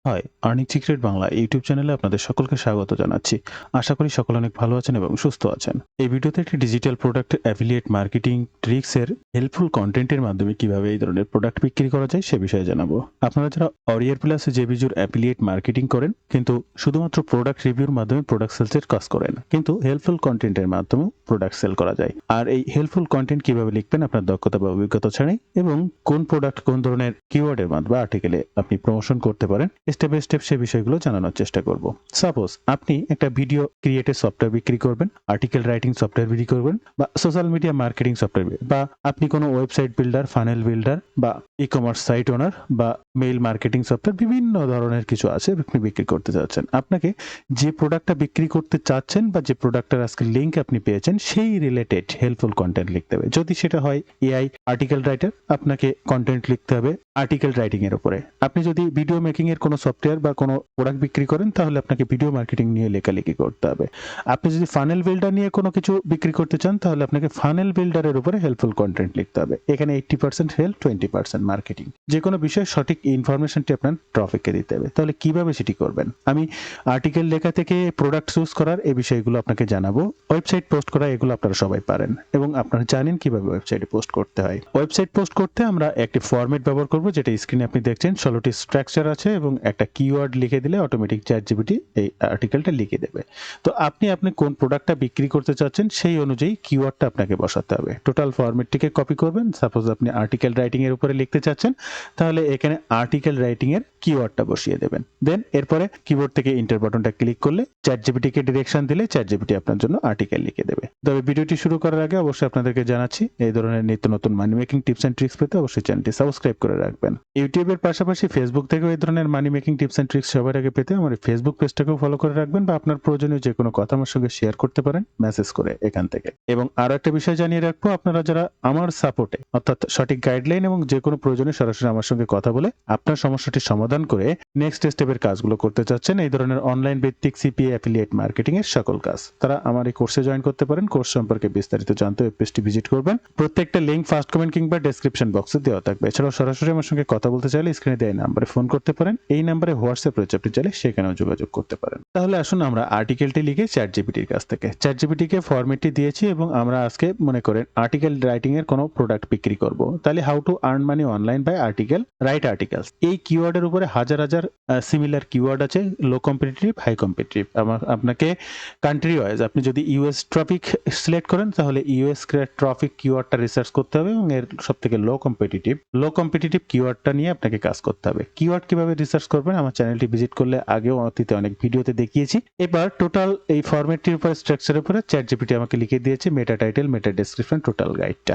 High, earning secret Bangla YouTube চ্যানেলে আপনাদের সকলকে স্বাগত জানাচ্ছি। আশা করি সকলে অনেক ভালো আছেন এবং সুস্থ আছেন। এই ভিডিওতে একটি ডিজিটাল প্রোডাক্ট অ্যাফিলিয়েট মার্কেটিং ট্রিক্সের হেল্পফুল কন্টেন্টের মাধ্যমে কিভাবে এই ধরনের প্রোডাক্ট বিক্রি করা যায় সে বিষয়ে জানাবো। আপনারা যারা অরিয়ার প্লাস জেবিজুর অ্যাফিলিয়েট মার্কেটিং করেন কিন্তু শুধুমাত্র প্রোডাক্ট রিভিউর মাধ্যমে প্রোডাক্ট সেলসের কাজ করেন, কিন্তু হেল্পফুল কন্টেন্টের মাধ্যমেও প্রোডাক্ট সেল করা যায়। আর এই হেল্পফুল কন্টেন্ট কিভাবে লিখবেন আপনার দক্ষতা বা অভিজ্ঞতা ছাড়াই, এবং কোন প্রোডাক্ট কোন ধরনের কিওয়ার্ডের মাধ্যমে আর্টিকেলে আপনি প্রমোশন করতে পারেন, স্টেপ বাই স্টেপ সে বিষয়গুলো জানানোর চেষ্টা করব। সাপোজ আপনি একটা ভিডিও ক্রিয়েটের সফটওয়্যার বিক্রি করবেন, আর্টিকেল রাইটিং সফটওয়্যার বিক্রি করবেন, বা সোশ্যাল মিডিয়া মার্কেটিং সফটওয়্যার, বা আপনি কোনো ওয়েবসাইট বিল্ডার, ফানেল বিল্ডার, বা ই কমার্স সাইট ওনার, বা মেইল মার্কেটিং সফটওয়্যার, বিভিন্ন ধরনের কিছু আছে আপনি বিক্রি করতে চাচ্ছেন। আপনাকে যে প্রোডাক্টটা বিক্রি করতে চাচ্ছেন বা যে প্রোডাক্টের আজকে লিঙ্ক আপনি পেয়েছেন সেই রিলেটেড হেল্পফুল কন্টেন্ট লিখতে হবে। যদি সেটা হয় এআই আর্টিকেল রাইটার, আপনাকে কন্টেন্ট লিখতে হবে আর্টিকেল রাইটিং এর উপরে। আপনি যদি ভিডিও মেকিং এর কোনো সফটওয়্যার বা কোনো প্রোডাক্ট বিক্রি করেন তাহলে আপনাকে ভিডিও মার্কেটিং নিয়ে লেখালেখি করতে হবে। আপনি যদি ফানেল বিল্ডার নিয়ে কোনো কিছু বিক্রি করতে চান তাহলে আপনাকে ফানেল বিল্ডারের উপরে হেল্পফুল কন্টেন্ট লিখতে হবে। এখানে 80% হেল্প, 20% মার্কেটিং। যে কোনো বিষয়ে সঠিক ইনফরমেশনটি আপনার ট্রাফিককে দিতে হবে। তাহলে কিভাবে সেটি করবেন? আমি আর্টিকেল লেখা থেকে প্রোডাক্ট চুজ করার এই বিষয়গুলো আপনাকে জানাবো। ওয়েবসাইট পোস্ট করা এগুলো আপনারা সবাই পারেন এবং আপনারা জানেন কিভাবে ওয়েবসাইটে পোস্ট করতে হয়। ওয়েবসাইট পোস্ট করতে আমরা একটি ফরম্যাট ব্যবহার করব, যেটা স্ক্রিনে আপনি দেখছেন। 16টি স্ট্রাকচার আছে এবং একটা কিওয়ার্ড লিখে দিলে অটোমেটিক চ্যাটজিপিটি এই আর্টিকেলটা লিখে দেবে। তো আপনি কোন প্রোডাক্টটা বিক্রি করতে চাচ্ছেন সেই অনুযায়ী কিওয়ার্ডটা আপনাকে বসাতে হবে। টোটাল ফরম্যাটটিকে কপি করবেন। সাপোজ আপনি আর্টিকেল রাইটিং এর উপরে লিখতে চাচ্ছেন, তাহলে এখানে আর্টিকেল রাইটিং এর কিওয়ার্ডটা বসিয়ে দেবেন। দেন এরপরে কিবোর্ড থেকে এন্টার বাটনটা ক্লিক করলে চ্যাটজিপিটিকে ডিরেকশন দিলে চ্যাটজিপিটি আপনার জন্য আর্টিকেল লিখে দেবে। তবে ভিডিওটি শুরু করার আগে অবশ্যই আপনাদেরকে জানাচ্ছি, এই ধরনের নিত্য নতুন money making tips and tricks পেতে অবশ্যই চ্যানেলটি সাবস্ক্রাইব করে রাখবেন। ইউটিউবের পাশাপাশি ফেসবুক থেকেও এই ধরনের money making tips and tricks সবার আগে পেতে আমার ফেসবুক পেজটাকেও ফলো করে রাখবেন, বা আপনার প্রয়োজনীয় যে কোনো কথা আমার সঙ্গে শেয়ার করতে পারেন মেসেজ করে এখান থেকে। এবং আরো একটা বিষয় জানিয়ে রাখবো, আপনারা যারা আমার সাপোর্টে অর্থাৎ সঠিক গাইডলাইন এবং যে কোনো প্রয়োজনে সরাসরি আমার সঙ্গে কথা বলে আপনার সমস্যাটি সমাধান করে নেক্সট স্টেপের কাজগুলো করতে চাচ্ছেন, এই ধরনের অনলাইন ভিত্তিক সিপিএ অ্যাফিলিয়েট মার্কেটিং এর সকল কাজ, তারা আমার এই কোর্সে জয়েন করতে পারেন। কোর্স সম্পর্কে বিস্তারিত জানতে ওয়েব পেজটি ভিজিট করবেন। প্রত্যেকটা লিংক ফার্স্ট কমেন্ট কিংবা ডেসক্রিপশন বক্সে দেওয়া থাকবে। এছাড়াও সরাসরি আমার সঙ্গে কথা বলতে চাইলে স্ক্রিনে দেওয়া নাম্বারে ফোন করতে পারেন। এই নাম্বারে হোয়াটসঅ্যাপ রয়েছে, আপনি চাইলে সেখানেও যোগাযোগ করতে পারেন। তাহলে আসুন আমরা আর্টিকেলটি লিখে চ্যাটজিপিটির কাছ থেকে। চ্যাটজিপিটিকে ফরম্যাটটি দিয়েছি এবং আমরা আজকে মনে করেন আর্টিকেল রাইটিং এর কোনো প্রোডাক্ট বিক্রি করব। তাহলে how to earn money online by article, write articles. এই কিওয়ার্ডের উপরে হাজার হাজার সিমিলার কিওয়ার্ড আছে, লো কম্পিটিটিভ, হাই কম্পিটিটিভ। আপনাকে কান্ট্রি ওয়াইজ আপনি যদি ইউএস ট্রপিক সিলেক্ট করেন তাহলে ইউএস ট্রপিক কিওয়ার্ডটা রিসার্চ করতে হবে এবং এর সবথেকে লো কম্পিটিটিভ কিওয়ার্ডটা নিয়ে আপনাকে কাজ করতে হবে। কিওয়ার্ড কিভাবে রিসার্চ করবেন আমার চ্যানেলটি ভিজিট করলে আগেও অতীতে অনেক ভিডিওতে দেখিয়েছি। এবার টোটাল এই ফরম্যাটটির উপরে স্ট্রাকচারের উপরে চ্যাটজিপিটি আমাকে লিখে দিয়েছে মেটা টাইটেল, মেটা ডেসক্রিপশন, টোটাল গাইডটা।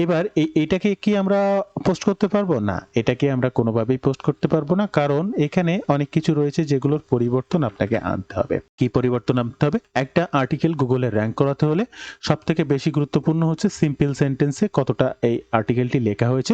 এবার এইটাকে কি আমরা পোস্ট করতে পারবো? না, এটাকে আমরা কোনোভাবেই পোস্ট করতে পারবো না, কারণ এখানে অনেক কিছু রয়েছে যেগুলোর পরিবর্তন আপনাকে আনতে হবে। কি পরিবর্তন আনতে হবে? একটা আর্টিকেল গুগলে র্যাঙ্ক করাতে হলে সবথেকে বেশি গুরুত্বপূর্ণ হচ্ছে সিম্পল সেন্টেন্সে কতটা এই আর্টিকেলটি লেখা হয়েছে,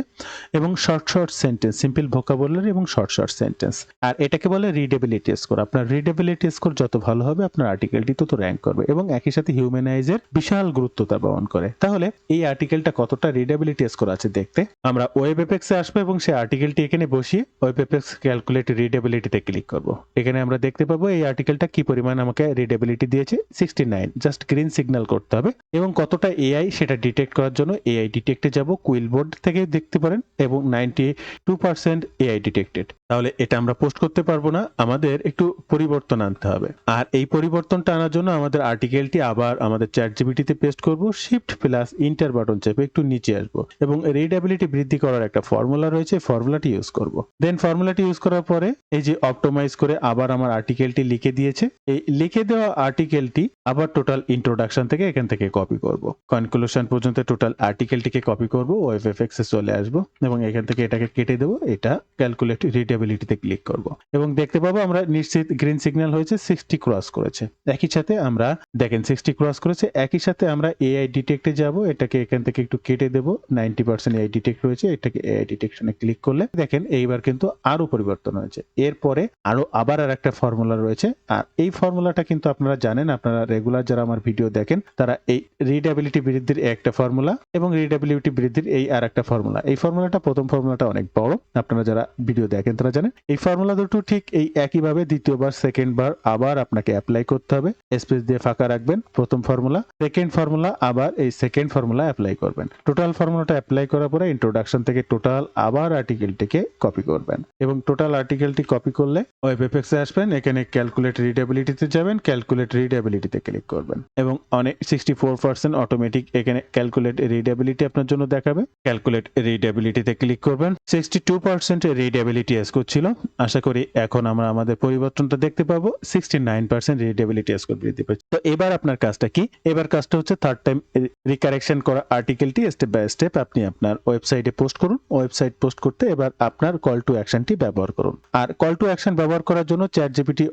এবং শর্ট সেন্টেন্স, সিম্পল ভোকাবুলারি এবং শর্ট সেন্টেন্স। আর এটাকে বলে রিডেবিলিটি স্কোর। আপনার রিডেবিলিটি স্কোর যত ভালো হবে আপনার আর্টিকেলটি তত র্যাঙ্ক করবে, এবং একই সাথে হিউম্যানাইজের বিশাল গুরুত্বতা বহন করে। তাহলে এই আর্টিকেলটা কতটা রিডেবিলিটি স্কোর আছে দেখতে আমরা ওয়েব এপেক্সে আসবো এবং সেই আর্টিকেলটি এখানে বসিয়ে ওয়েব এপেক্স ক্যালকুলেট রিডেবিলিটিতে ক্লিক করব। এখানে আমরা দেখতে পাবো এই আর্টিকেলটা কি পরিমাণ আমাকে রিডেবিলিটি দিয়েছে, 69। জাস্ট গ্রিন সিগন্যাল করতে হবে, এবং কতটা এআই সেটা ডিটেক্ট করার জন্য এআই ডিটেক্টে যাব, কুইলবোর্ড থেকে দেখতে পারেন, এবং 92% এআই ডিটেক্টেড। তাহলে এটা আমরা পোস্ট করতে পারবো না, আমাদের একটু পরিবর্তন আনতে হবে। আর এই পরিবর্তনটা আনার জন্য আমাদের আর্টিকেলটি আবার আমাদের চ্যাটজিপিটিতে পেস্ট করব, শিফট প্লাস এন্টার বাটন চেপে একটু নিচে আসবো, এবং রিডেবিলিটি বৃদ্ধি করার একটা ফর্মুলা রয়েছে, ফর্মুলাটি ইউজ করব। দেন ফর্মুলাটি ইউজ করার পরে এই যে অপটোমাইজ করে আবার আমার আর্টিকেলটি লিখে দিয়েছে, এই লিখে দেওয়া আর্টিকেলটি আবার টোটাল ইন্ট্রোডাকশন থেকে এখান থেকে কপি করব, কনক্লুশন পর্যন্ত টোটাল আর্টিকেলটিকে কপি করব, ওয়েব এফএক্স এ চলে আসবো এবং এখান থেকে এটাকে কেটে দেবো, এটা ক্যালকুলেট রিডেবিলিটিতে ক্লিক করব, এবং দেখতে পাবো আমরা নিশ্চিত গ্রিন সিগন্যাল হয়েছে, 60 ক্রস করেছে। একই সাথে আমরা দেখেন 60 ক্রস করেছে। একই সাথে আমরা এআই ডিটেক্টে যাব, এটাকে এখান থেকে একটু কেটে দেবো, 90% এআই ডিটেক্ট রয়েছে, এটাকে এআই ডিটেকশনে ক্লিক করলে দেখেন এইবার কিন্তু আরো পরিবর্তন হয়েছে। এরপরে আবার আর একটা ফর্মুলা রয়েছে, আর এই ফর্মুলাটা কিন্তু আপনারা জানেন, আপনারা রেগুলার যারা আমার ভিডিও দেখেন তারা এই রিডেবিলিটি বৃদ্ধির একটা ফর্মুলা এবং রিডেবিলিটি বৃদ্ধির এই আর একটা ফর্মুলা, এই ফর্মুলাটা প্রথম ফর্মুলাটা অনেক বড়, আপনারা যারা ভিডিও দেখেন তারা আপনারা জানেন। এই ফর্মুলা দুটো ঠিক এই একইভাবে দ্বিতীয়বার সেকেন্ড বার আবার আপনাকে অ্যাপ্লাই করতে হবে। স্পেস দিয়ে ফাঁকা রাখবেন প্রথম ফর্মুলা, সেকেন্ড ফর্মুলা আবার এই সেকেন্ড ফর্মুলা অ্যাপ্লাই করবেন। টোটাল ফর্মুলাটা অ্যাপ্লাই করার পরে ইন্ট্রোডাকশন থেকে টোটাল আবার আর্টিকেলটিকে কপি করবেন এবং টোটাল আর্টিকেলটি কপি করলে ওয়েব এফেক্টসে আসবেন, এখানে ক্যালকুলেট রিডেবিলিটিতে যাবেন, ক্যালকুলেট রিডেবিলিটিতে ক্লিক করবেন এবং অনেক 64% অটোমেটিক এখানে ক্যালকুলেট রিডেবিলিটি আপনার জন্য দেখাবে। ক্যালকুলেট রিডেবিলিটিতে ক্লিক করবেন। 62% রিডেবিলিটি স্কোর ছিল, আশা করি এখন আমরা আমাদের পরিবর্তনটা দেখতে পাবো। 69% রিডেবিলিটি স্কোর বৃদ্ধি পেয়েছে। তো এবার আপনার কাজটা কি? এবার কাজটা হচ্ছে থার্ড টাইম রিকারেকশন করা আর্টিকেলটি স্টেপ বাই স্টেপ আপনি আপনার ওয়েবসাইটে পোস্ট করুন। ওয়েবসাইট পোস্ট করতে এবার আপনার কল টু অ্যাকশনটি ব্যবহার করুন। আর কল টু অ্যাকশন ব্যবহার করার জন্য চ্যাটজিপিটি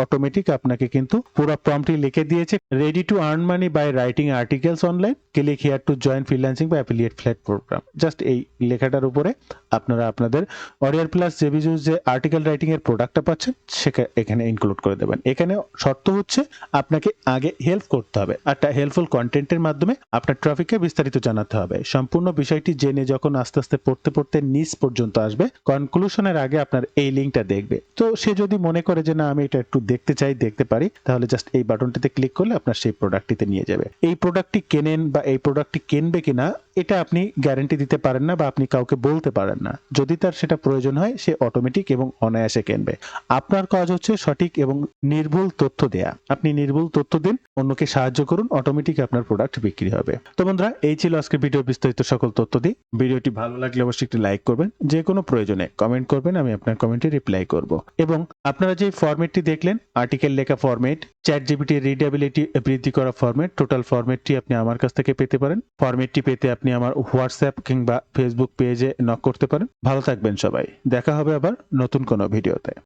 অটোমেটিক আপনাকে কিন্তু পুরো প্রম্পটই লিখে দিয়েছে, ready to earn money by writing articles online, click here to join freelancing বা অ্যাফিলিয়েট ফ্ল্যাট প্রোগ্রাম। জাস্ট এই লেখাটার উপরে আপনারা আপনাদের অরিয়ার প্লাস জেবিজুস যে আর্টিকেল রাইটিং এর প্রোডাক্টটা পাচ্ছেন সেটা এখানে ইনক্লুড করে দেবেন। এখানে শর্ত হচ্ছে আপনাকে আগে হেল্প করতে হবে, একটা হেল্পফুল কন্টেন্টের মাধ্যমে আপনার ট্রাফিককে বিস্তারিত জানাতে হবে। সম্পূর্ণ বিষয়টি জেনে যখন আস্তে আস্তে পড়তে পড়তে নিচ পর্যন্ত আসবে, কনক্লুশনের আগে আপনার এই লিঙ্কটা দেখবে। তো সে যদি মনে করে যে না আমি এটা একটু দেখতে চাই, দেখতে পারি, তাহলে জাস্ট এই বাটনটিতে ক্লিক করলে আপনার সেই প্রোডাক্টটিতে নিয়ে যাবে। এই প্রোডাক্টটি কেনেন বা এই প্রোডাক্টটি কিনবে কিনা এটা আপনি গ্যারান্টি দিতে পারেন না বা আপনি কাউকে বলতে পারেন না। যদি তার সেটা প্রয়োজন হয় সে অটোমেটিক এবং অনায়াসে কিনবে। আপনার কাজ হচ্ছে সঠিক এবং নির্ভুল তথ্য দেয়া। আপনি নির্ভুল তথ্য দিন, অন্যকে সাহায্য করুন, অটোমেটিক আপনার প্রোডাক্ট বিক্রি হবে। তো বন্ধুরা, এই ছিল আজকের ভিডিও বিস্তারিত সকল তথ্য দিয়ে। ভিডিওটি ভালো লাগলে অবশ্যই একটি লাইক করবেন, যে কোনো প্রয়োজনে কমেন্ট করবেন, আমি আপনার কমেন্টে রিপ্লাই করব। এবং আপনারা যে ফরম্যাটটি দেখলেন, আর্টিকেল লেখা ফরম্যাট, চ্যাটজিপিটি রিডেবিলিটি বৃদ্ধি করা ফরম্যাট, টোটাল ফরম্যাটটি আপনি আমার কাছ থেকে পেতে পারেন। ফরম্যাটটি পেতে আপনি আমার হোয়াটসঅ্যাপ কিংবা ফেসবুক পেজে নক করতে পারেন। ভালো থাকবেন সবাই, দেখা হবে আবার নতুন কোনো ভিডিওতে।